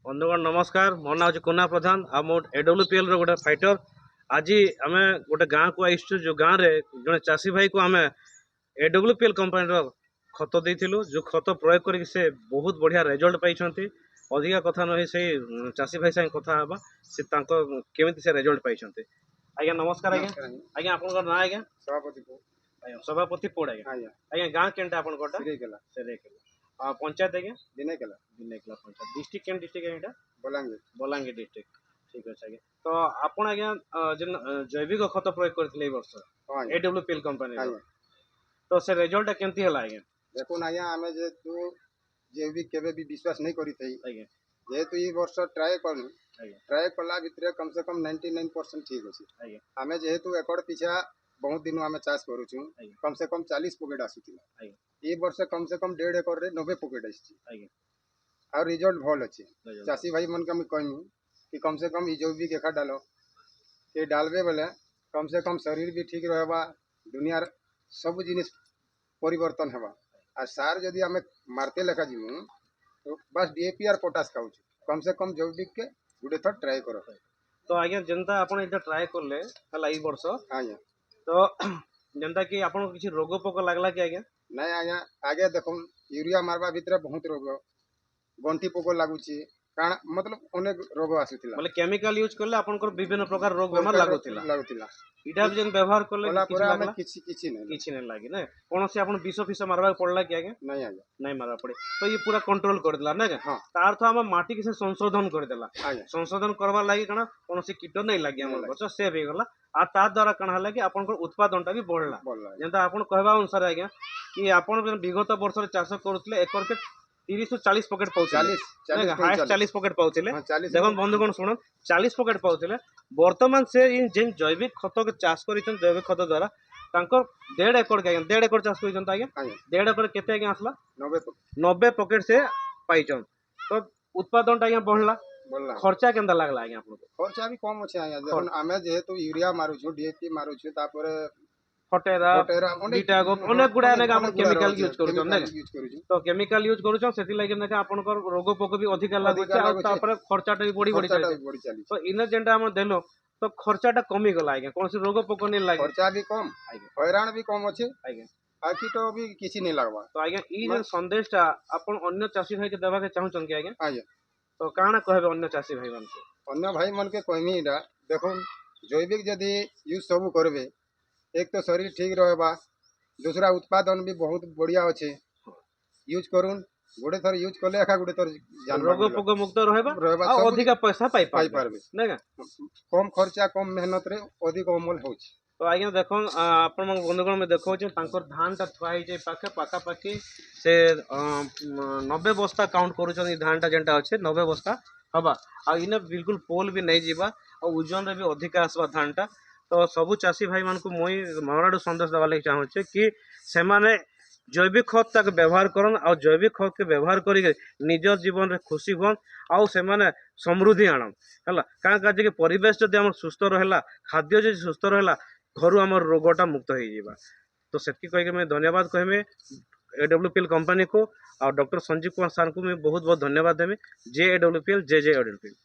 बंधुगण नमस्कार। मो ना हूँ कुना प्रधान आ मो एडब्ल्यूपीएल रो गोटे फाइटर। आज आम गोटे गाँव को आईचु जो गाँव में जड़े चाषी भाई को आम एडब्ल्यूपीएल कंपनी खत देलु जो खत प्रयोग कर बहुत बढ़िया रिजल्ट पाई। अधिका कथा नई से चाषी भाई साथ कथा हाँ से केमी से रिजल्ट पाई। आज्ञा नमस्कार। आज्ञा आज्ञा आप ना आज्ञा सभापति पोड़ आज्ञा आज्ञा गाँव के पंचायत आज्ञा दिनेकला पंचायत डिस्ट्रिक्ट केन डिस्ट्रिक्ट है बलांगीर डिस्ट्रिक्ट। ठीक अच्छे आज्ञा तो आप आज्ञा जेन जैविक खत प्रयोग करते वर्ष एडब्ल्यूपीएल कंपनी तो से रिजल्ट केमती है आज्ञा देखो आज्ञा आम जेहेतु जैविक केवे भी विश्वास नहीं करी जेहेतु ये वर्ष ट्राए कलु ट्राए कला भितर कम से कम 99% ठीक अच्छे। आम जेहेतु एकड़ पिछा बहुत दिन आम चाष करुचु कम से कम 40 पकेट आसूला ये वर्ष कम से कम 1.5 एकड़ रे 90 पकेट आ रिजल्ट भल अच्छे। चाषी भाई मन के मुझे कहमी कि कम से कम जैविक एका डाल ये डालबे बेले कम से कम शरीर भी ठीक रहबा दुनिया सब जिनिस परिवर्तन हेबा। आ सार जदि आम मारते लेखा जीमु तो बस डीएपी आर पोटास खाऊ कम से कम जैविक के गुटे थर ट्राए कर। तो आज्ञा जनता आपन इधर ट्राए करले हला ई वर्ष आज्ञा तो जनता कि आपन किसी रोग पोक लागला कि आज्ञा नहीं आज्ञा आगे देखो यूरिया मारवा भितर बहुत रोग गंठी पोक लगुच कारण मतलब अनेक रोग आसूला मतलब केमिकल यूज करले आपनकर विभिन्न प्रकार रोग बेमार लागुतिला इटा भी जन व्यवहार करले किछि नहीं लागी ना कौन से आपन विष फिष मारवा पड़ला कि आज्ञा नहीं आज्ञा नहीं मारवा पड़े तो ये पूरा कंट्रोल कर देला ना तार तो हम माटी के से संशोधन कर देला संशोधन करवा लागि कना कौन से कीट नहीं लागी हमर बच्चा सेव हे गला आ ता द्वारा कना हला कि आपनकर उत्पादनटा भी बढ़ला जेंता आपन कहबा अनुसार आज्ञा कि आपन विगत वर्ष चाष करथले एकर के 30 से 40 पकेट पाउथिले 40 पकेट पाउथिले देखो बंधुगण शुण 40 पकेट पाउथिले वर्तमान से जेन जैविक खत के चाष करिसन जैविक खत द्वारा तांकर 1.5 एकड़ के 1.5 एकड़ चाष करिसन आज्ञा 1.5 एकड़ केते आज्ञा आसला 90 पकेट से पाइछन तो उत्पादन आज्ञा बढ़ला खर्चा केंदा लागला आज्ञा आपन खर्चा भी कम अछि आज्ञा देखन आमे जेहेतु यूरिया मारुछु डीएपी मारुछु तापर फटेरा कीटागो अनेक गुडा ने हम केमिकल यूज करूछन तो केमिकल यूज करूछन सेति लागि ने आपनकर रोग पोक भी अधिक लागुछ आ तापर खर्चाटा भी बढ़ी चली तो इने जेंटा हम देलो तो खर्चाटा कमी गला आज्ञा कोन से रोग पोक नै लागे खर्चा भी कम हैरान भी कम अछि आज्ञा आ कीट भी किछि नै लागबा। तो आज्ञा ई जे संदेशटा अपन अन्य चाषी भाई के देबा के चाहूछन कि आज्ञा तो काना कहबे अन्य चाषी भाई मन के अन्य भाई मन के कहमी इडा देखो जैविक जदि यूज सब करबे एक तो शरीर ठीक रहेगा दूसरा उत्पादन भी बहुत बढ़िया अच्छे यूज करूँ गोटे थर यूज कले एका गोटे थर रोग पोक मुक्त रहबा आ अधिक पैसा पाई पारबे नै कम खर्चा कम मेहनत रे अधिक अमल होछ। तो आज्ञा देखो आपण बंधुगण में देखो तांकर धान टा थुआ ही पाखे पाखापाखि से 90 बस्ता काउंट करूछन धान टा जेंटा अच्छे 90 बस्ता हवा आ इने बिल्कुल पोल भी नहीं जीवा और ओजन रे भी अधिक आसवा धान टा तो सबू चाषी भाई मान को मुई मोर संदेश देवा लगी चाहूँचे कि से माने जैविक खत तक व्यवहार करन आ जैविक खत के व्यवहार करी निज जीवन रे खुशी हन आउ से माने समृद्धि आणन हला कां काजे कि परिवेश जदि हमर सुस्थ रहला खाद्य जदि सुस्थ रहला घरु हमर रोगटा मुक्त हो जाइबा। तो सेति कहि के मैं धन्यवाद कहमे एडब्ल्यूपीएल कंपनी को और डॉक्टर संजीव कुमार सर को मैं बहुत बहुत धन्यवाद देमी। जे एडब्ल्यूपीएल जे एडब्ल्यूपीएल।